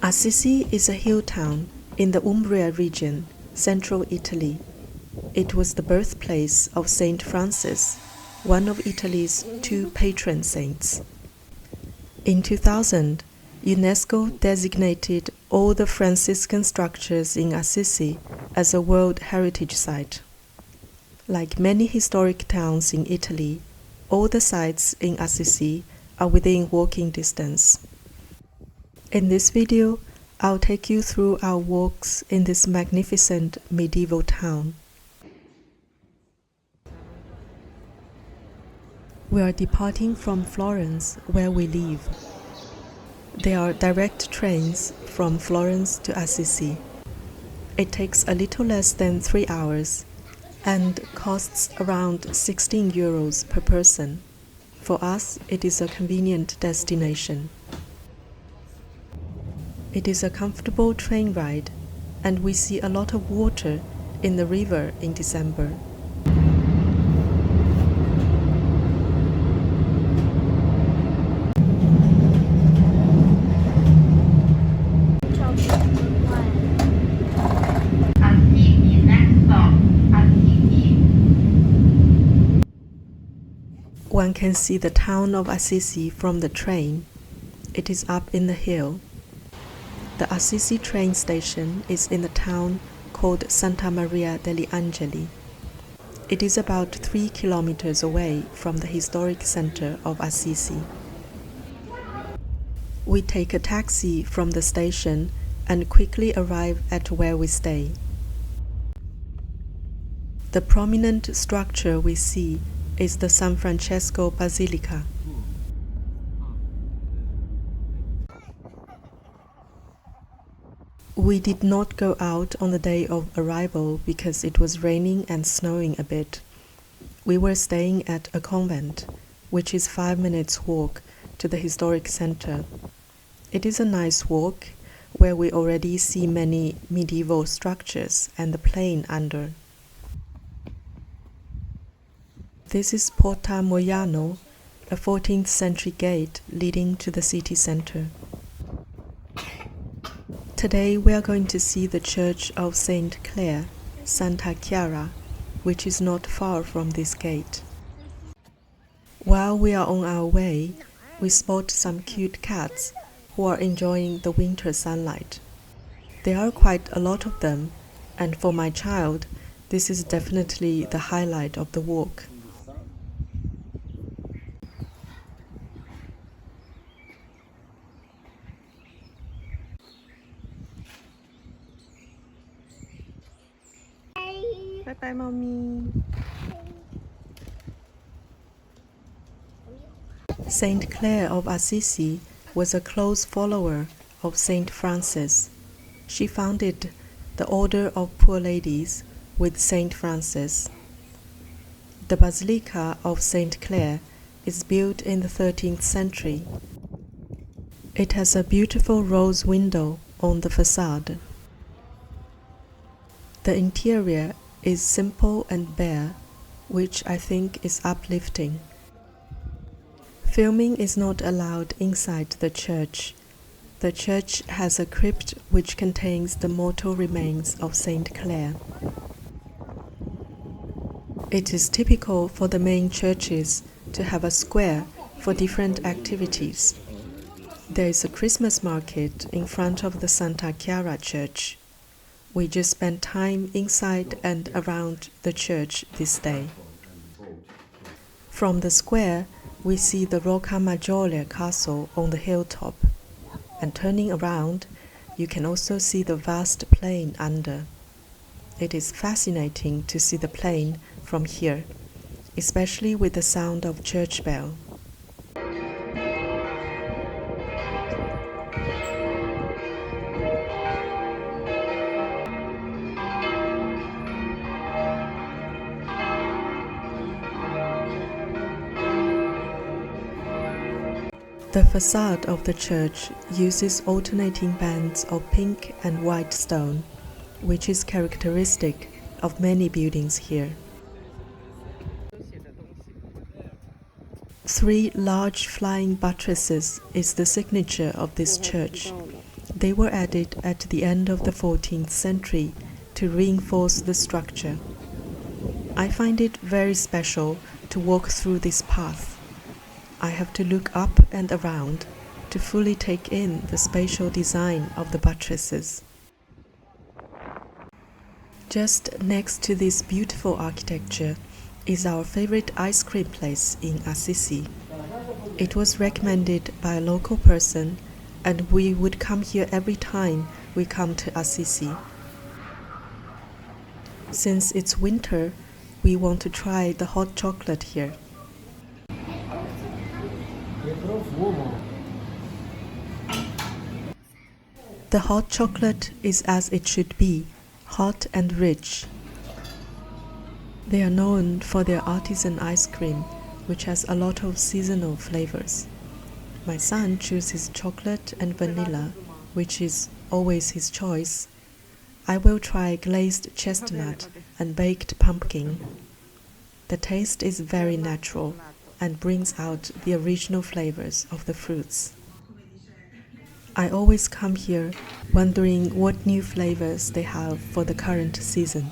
Assisi is a hill town in the Umbria region, central Italy. It was the birthplace of St Francis, one of Italy's two patron saints. In 2000, UNESCO designated all the Franciscan structures in Assisi as a World Heritage Site. Like many historic towns in Italy, all the sites in Assisi are within walking distance. In this video, I'll take you through our walks in this magnificent medieval town. We are departing from Florence, where we live. There are direct trains from Florence to Assisi. It takes a little less than 3 hours and costs around 16 euros per person. For us, it is a convenient destination. It is a comfortable train ride, and we see a lot of water in the river in December. One can see the town of Assisi from the train. It is up in the hill. The Assisi train station is in the town called Santa Maria degli Angeli. It is about 3 kilometers away from the historic center of Assisi. We take a taxi from the station and quickly arrive at where we stay. The prominent structure we see is the San Francesco Basilica. We did not go out on the day of arrival because it was raining and snowing a bit. We were staying at a convent, which is 5 minutes walk to the historic center. It is a nice walk where we already see many medieval structures and the plain under. This is Porta Mojano, a 14th century gate leading to the city center. Today we are going to see the church of St. Clare, Santa Chiara, which is not far from this gate. While we are on our way, we spot some cute cats who are enjoying the winter sunlight. There are quite a lot of them, and for my child, this is definitely the highlight of the walk. Bye-bye, Mommy. Saint Clare of Assisi was a close follower of Saint Francis. She founded the Order of Poor Ladies with Saint Francis. The Basilica of Saint Clare is built in the 13th century. It has a beautiful rose window on the facade. The interior is simple and bare, which I think is uplifting. Filming is not allowed inside the church. The church has a crypt which contains the mortal remains of Saint Clare. It is typical for the main churches to have a square for different activities. There is a Christmas market in front of the Santa Chiara church. We just spent time inside and around the church this day. From the square, we see the Rocca Maggiore castle on the hilltop, and turning around, you can also see the vast plain under. It is fascinating to see the plain from here, especially with the sound of church bell. The facade of the church uses alternating bands of pink and white stone, which is characteristic of many buildings here. 3 large flying buttresses is the signature of this church. They were added at the end of the 14th century to reinforce the structure. I find it very special to walk through this path. I have to look up and around to fully take in the spatial design of the buttresses. Just next to this beautiful architecture is our favorite ice cream place in Assisi. It was recommended by a local person, and we would come here every time we come to Assisi. Since it's winter, we want to try the hot chocolate here. The hot chocolate is as it should be, hot and rich. They are known for their artisan ice cream, which has a lot of seasonal flavors. My son chooses chocolate and vanilla, which is always his choice. I will try glazed chestnut and baked pumpkin. The taste is very natural and brings out the original flavors of the fruits. I always come here wondering what new flavors they have for the current season.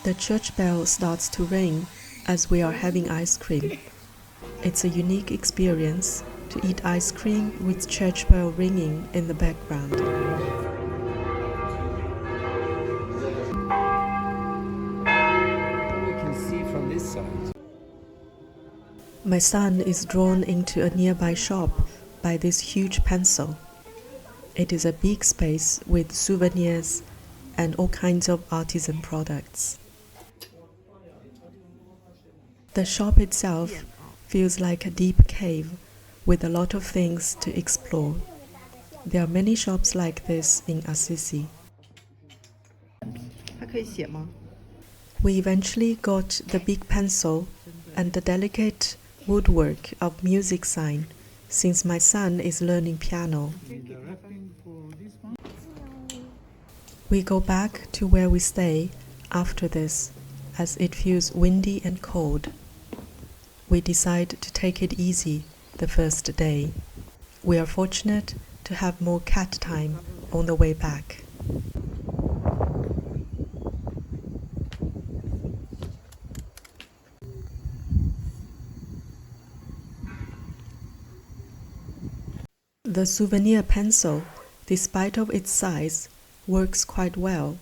The church bell starts to ring as we are having ice cream. It's a unique experience to eat ice cream with church bell ringing in the background. We can see from this side. My son is drawn into a nearby shop by this huge pencil. It is a big space with souvenirs and all kinds of artisan products. The shop itself feels like a deep cave with a lot of things to explore. There are many shops like this in Assisi. We eventually got the big pencil and the delicate woodwork of music sign, since my son is learning piano. We go back to where we stay after this, as it feels windy and cold. We decide to take it easy the first day. We are fortunate to have more cat time on the way back. The souvenir pencil, despite of its size, works quite well.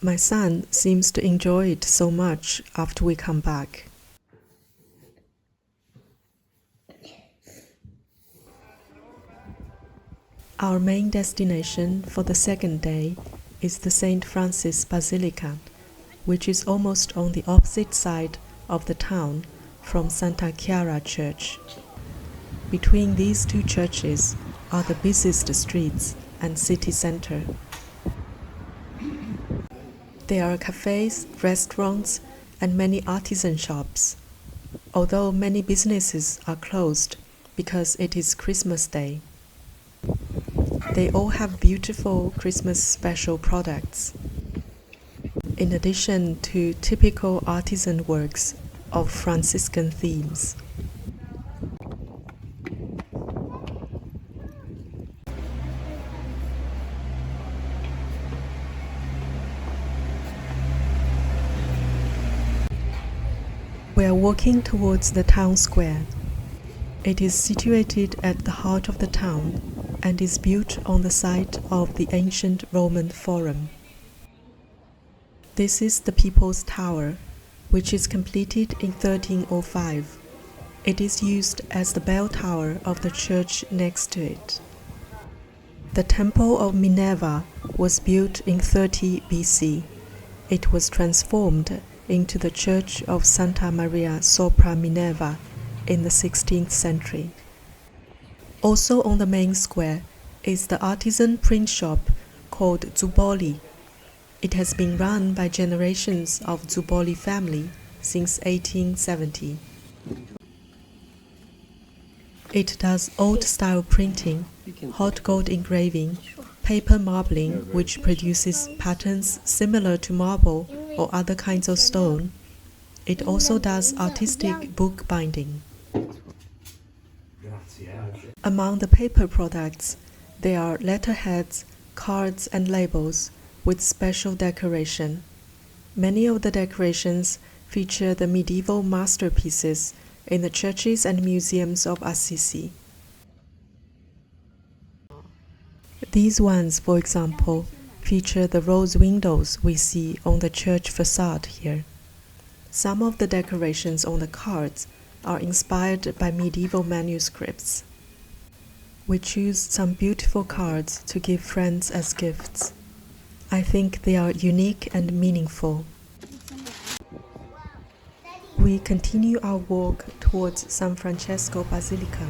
My son seems to enjoy it so much after we come back. Our main destination for the second day is the St Francis Basilica, which is almost on the opposite side of the town from Santa Chiara Church. Between these two churches are the busiest streets and city center. There are cafes, restaurants, and many artisan shops, although many businesses are closed because it is Christmas Day. They all have beautiful Christmas special products, in addition to typical artisan works of Franciscan themes. We are walking towards the town square. It is situated at the heart of the town and is built on the site of the ancient Roman Forum. This is the People's Tower, which is completed in 1305. It is used as the bell tower of the church next to it. The Temple of Minerva was built in 30 BC. It was transformed into the Church of Santa Maria sopra Minerva in the 16th century. Also on the main square is the artisan print shop called Zubboli. It has been run by generations of Zubboli family since 1870. It does old-style printing, hot gold engraving, paper marbling, which produces patterns similar to marble or other kinds of stone. It also does artistic bookbinding. Among the paper products, There are letterheads, cards and labels with special decoration. Many of the decorations feature the medieval masterpieces in the churches and museums of Assisi. These ones, for example, feature the rose windows we see on the church facade here. Some of the decorations on the cards are inspired by medieval manuscripts. We choose some beautiful cards to give friends as gifts. I think they are unique and meaningful. We continue our walk towards San Francesco Basilica.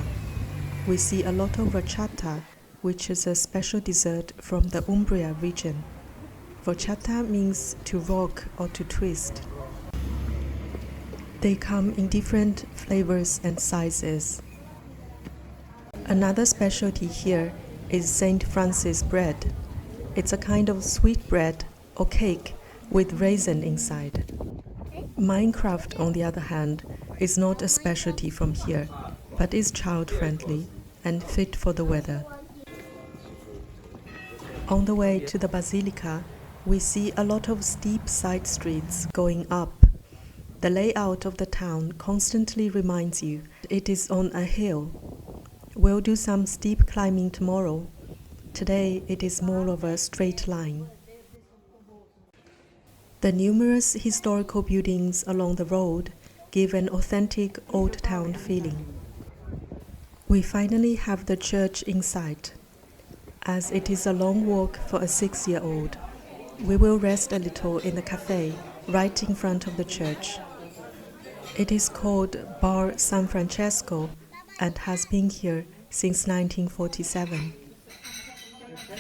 We see a lot of horchata, which is a special dessert from the Umbria region. Horchata means to rock or to twist. They come in different flavors and sizes. Another specialty here is St Francis bread. It's a kind of sweet bread or cake with raisin inside. Minecraft, on the other hand, is not a specialty from here, but is child-friendly and fit for the weather. On the way to the Basilica, we see a lot of steep side streets going up. The layout of the town constantly reminds you it is on a hill. We'll do some steep climbing tomorrow. Today it is more of a straight line. The numerous historical buildings along the road give an authentic old town feeling. We finally have the church in sight. As it is a long walk for a 6-year-old, we will rest a little in the café right in front of the church. It is called Bar San Francesco and has been here since 1947.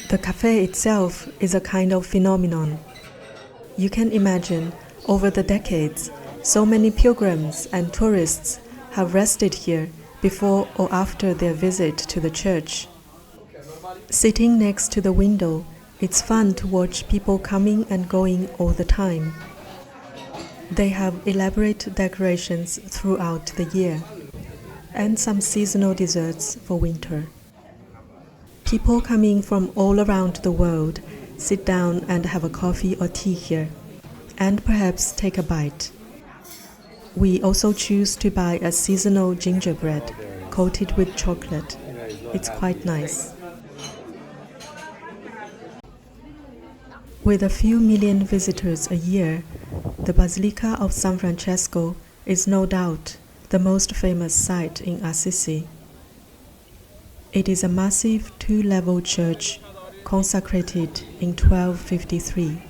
The café itself is a kind of phenomenon. You can imagine, over the decades, so many pilgrims and tourists have rested here before or after their visit to the church. Sitting next to the window, it's fun to watch people coming and going all the time. They have elaborate decorations throughout the year, and some seasonal desserts for winter. People coming from all around the world sit down and have a coffee or tea here, and perhaps take a bite. We also choose to buy a seasonal gingerbread coated with chocolate. It's quite nice. With a few million visitors a year, the Basilica of San Francesco is no doubt the most famous site in Assisi. It is a massive 2-level church consecrated in 1253.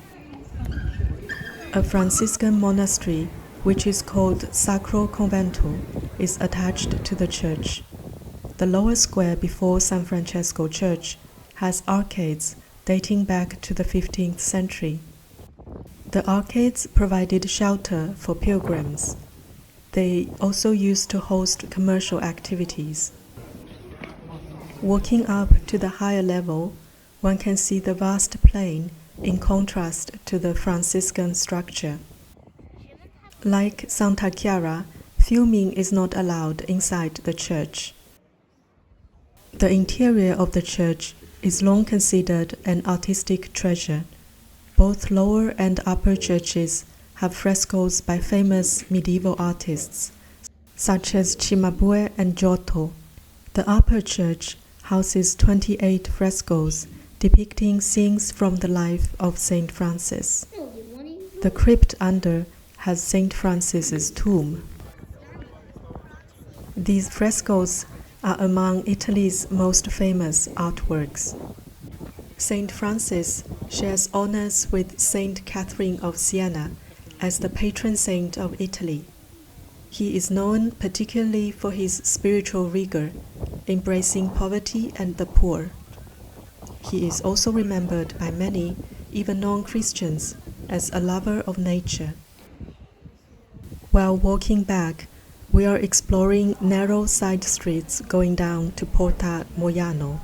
A Franciscan monastery, which is called Sacro Convento, is attached to the church. The lower square before San Francesco Church has arcades dating back to the 15th century. The arcades provided shelter for pilgrims. They also used to host commercial activities. Walking up to the higher level, one can see the vast plain in contrast to the Franciscan structure. Like Santa Chiara, filming is not allowed inside the church. The interior of the church is long considered an artistic treasure. Both lower and upper churches have frescoes by famous medieval artists, such as Cimabue and Giotto. The upper church houses 28 frescoes depicting scenes from the life of St. Francis. The crypt under has St. Francis's tomb. These frescoes are among Italy's most famous artworks. St. Francis shares honors with St. Catherine of Siena as the patron saint of Italy. He is known particularly for his spiritual rigor, embracing poverty and the poor. He is also remembered by many, even non-Christians, as a lover of nature. While walking back, we are exploring narrow side streets going down to Porta Mojano.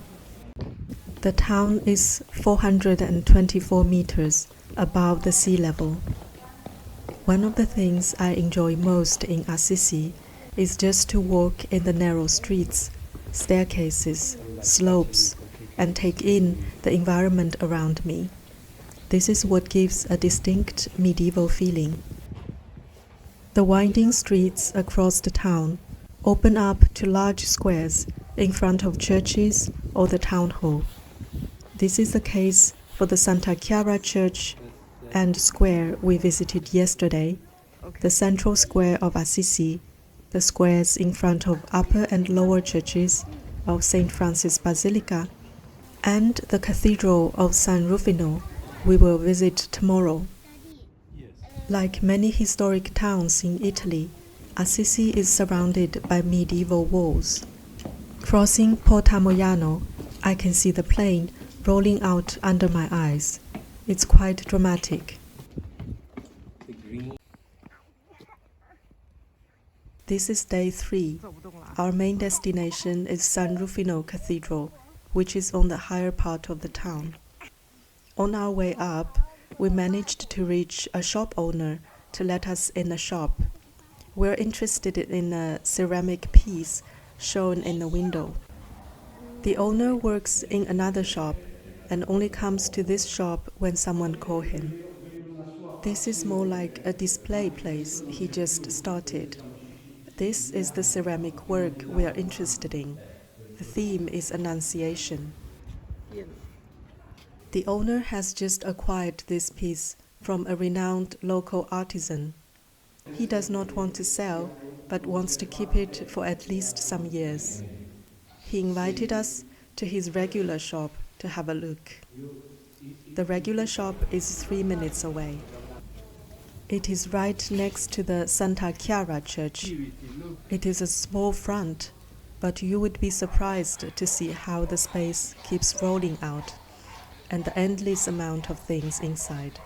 The town is 424 meters above the sea level. One of the things I enjoy most in Assisi is just to walk in the narrow streets, staircases, slopes, and take in the environment around me. This is what gives a distinct medieval feeling. The winding streets across the town open up to large squares in front of churches or the town hall. This is the case for the Santa Chiara Church and Square we visited yesterday, the central square of Assisi, the squares in front of upper and lower churches of St Francis Basilica, and the Cathedral of San Rufino we will visit tomorrow. Like many historic towns in Italy, Assisi is surrounded by medieval walls. Crossing Porta Mojano, I can see the plain rolling out under my eyes. It's quite dramatic. This is day 3. Our main destination is San Rufino Cathedral, which is on the higher part of the town. On our way up, we managed to reach a shop owner to let us in a shop. We're interested in a ceramic piece shown in the window. The owner works in another shop and only comes to this shop when someone calls him. This is more like a display place he just started. This is the ceramic work we are interested in. The theme is Annunciation. The owner has just acquired this piece from a renowned local artisan. He does not want to sell, but wants to keep it for at least some years. He invited us to his regular shop to have a look. The regular shop is 3 minutes away. It is right next to the Santa Chiara Church. It is a small front, but you would be surprised to see how the space keeps rolling out and the endless amount of things inside.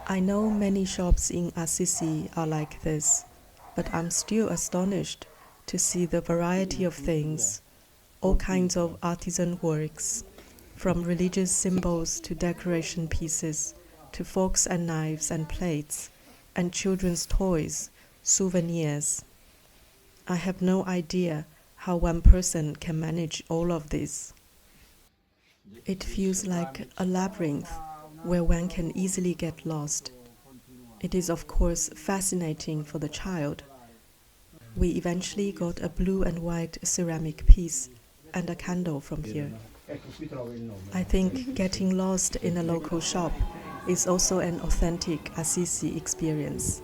I know many shops in Assisi are like this, but I'm still astonished to see the variety of things, all kinds of artisan works, from religious symbols to decoration pieces, to forks and knives and plates, and children's toys, souvenirs. I have no idea how one person can manage all of this. It feels like a labyrinth where one can easily get lost. It is of course fascinating for the child. We eventually got a blue and white ceramic piece and a candle from here. I think getting lost in a local shop is also an authentic Assisi experience.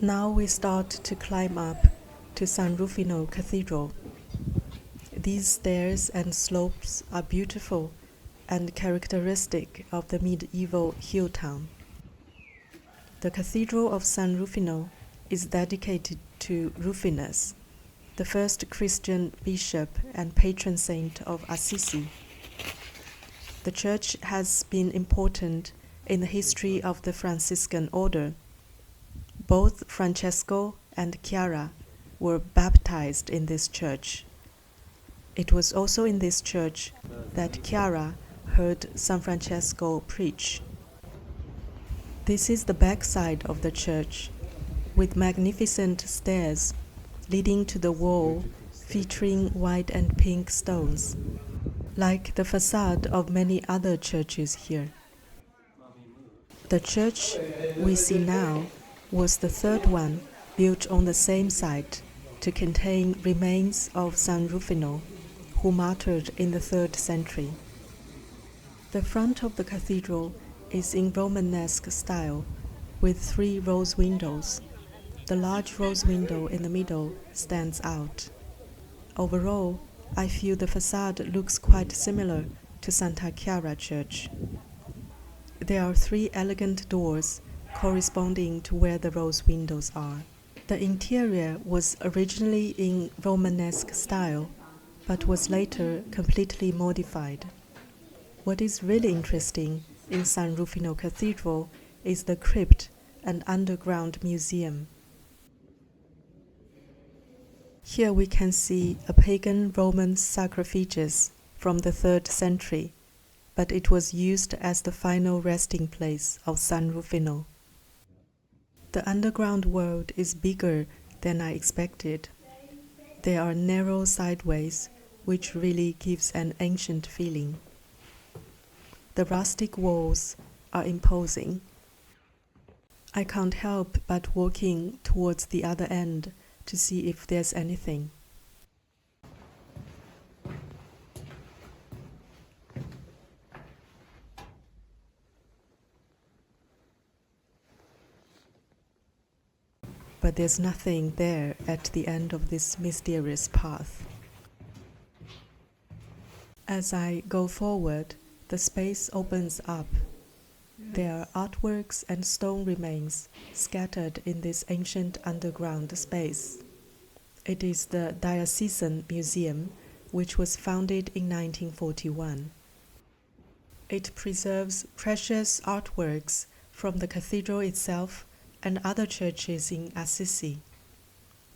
Now we start to climb up to San Rufino Cathedral. These stairs and slopes are beautiful and characteristic of the medieval hill town. The Cathedral of San Rufino is dedicated to Rufinus, the first Christian bishop and patron saint of Assisi. The church has been important in the history of the Franciscan order. Both Francesco and Chiara were baptized in this church. It was also in this church that Chiara heard San Francesco preach. This is the backside of the church, with magnificent stairs leading to the wall featuring white and pink stones, like the facade of many other churches here. The church we see now was the third one built on the same site to contain remains of San Rufino, who martyred in the 3rd century. The front of the cathedral is in Romanesque style, with 3 rose windows. The large rose window in the middle stands out. Overall, I feel the facade looks quite similar to Santa Chiara Church. There are 3 elegant doors corresponding to where the rose windows are. The interior was originally in Romanesque style, but was later completely modified. What is really interesting in San Rufino Cathedral is the Crypt and underground museum. Here we can see a pagan Roman sarcophagus from the 3rd century, but it was used as the final resting place of San Rufino. The underground world is bigger than I expected. There are narrow sideways which really gives an ancient feeling. The rustic walls are imposing. I can't help but walking towards the other end to see if there's anything. But there's nothing there at the end of this mysterious path. As I go forward, the space opens up. There are artworks and stone remains scattered in this ancient underground space. It is the Diocesan Museum, which was founded in 1941. It preserves precious artworks from the cathedral itself and other churches in Assisi.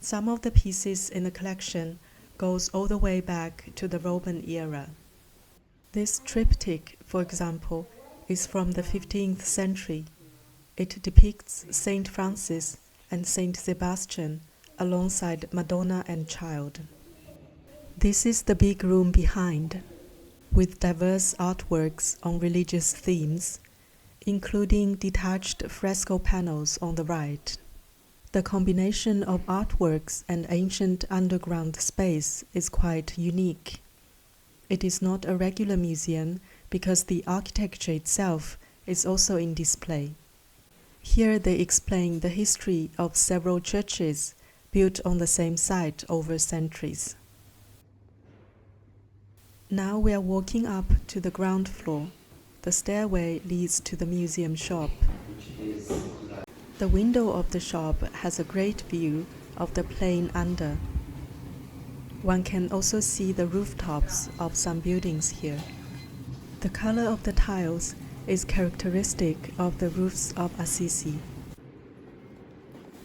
Some of the pieces in the collection goes all the way back to the Roman era. This triptych, for example, is from the 15th century. It depicts St. Francis and St. Sebastian alongside Madonna and Child. This is the big room behind, with diverse artworks on religious themes, including detached fresco panels on the right. The combination of artworks and ancient underground space is quite unique. It is not a regular museum because the architecture itself is also in display. Here they explain the history of several churches built on the same site over centuries. Now we are walking up to the ground floor. The stairway leads to the museum shop. The window of the shop has a great view of the plain under. One can also see the rooftops of some buildings here. The color of the tiles is characteristic of the roofs of Assisi.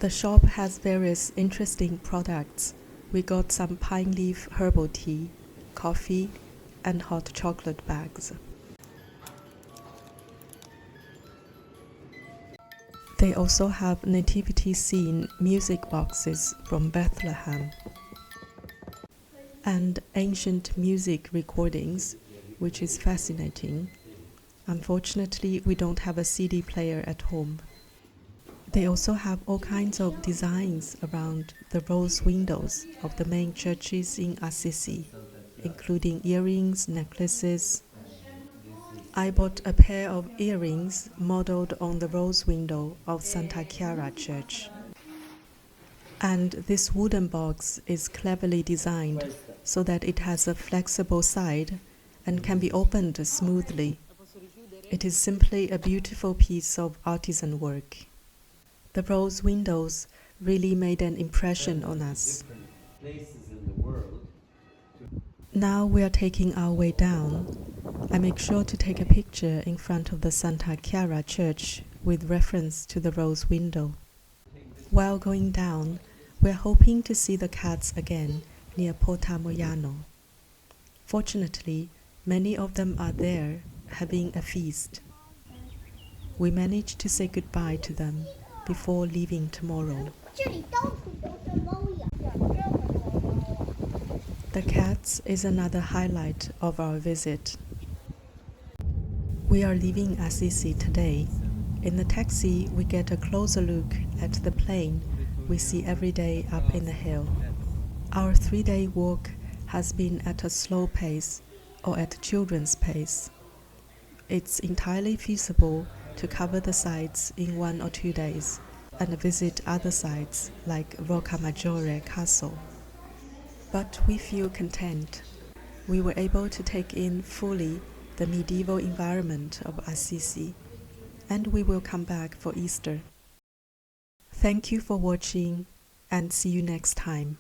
The shop has various interesting products. We got some pine leaf herbal tea, coffee, and hot chocolate bags. They also have nativity scene music boxes from Bethlehem and ancient music recordings, which is fascinating. Unfortunately, we don't have a CD player at home. They also have all kinds of designs around the rose windows of the main churches in Assisi, including earrings, necklaces. I bought a pair of earrings modeled on the rose window of Santa Chiara Church. And this wooden box is cleverly designed so that it has a flexible side and can be opened smoothly. It is simply a beautiful piece of artisan work. The rose windows really made an impression on us. Now we are taking our way down. I make sure to take a picture in front of the Santa Chiara Church with reference to the rose window. While going down, we're hoping to see the cats again near Porta Mojano. Fortunately, many of them are there having a feast. We managed to say goodbye to them before leaving tomorrow. The cats is another highlight of our visit. We are leaving Assisi today. In the taxi, we get a closer look at the plain we see every day up in the hill. Our 3-day walk has been at a slow pace or at children's pace. It's entirely feasible to cover the sites in 1 or 2 days and visit other sites like Roccamaggiore Castle. But we feel content. We were able to take in fully the medieval environment of Assisi, and we will come back for Easter. Thank you for watching, and see you next time.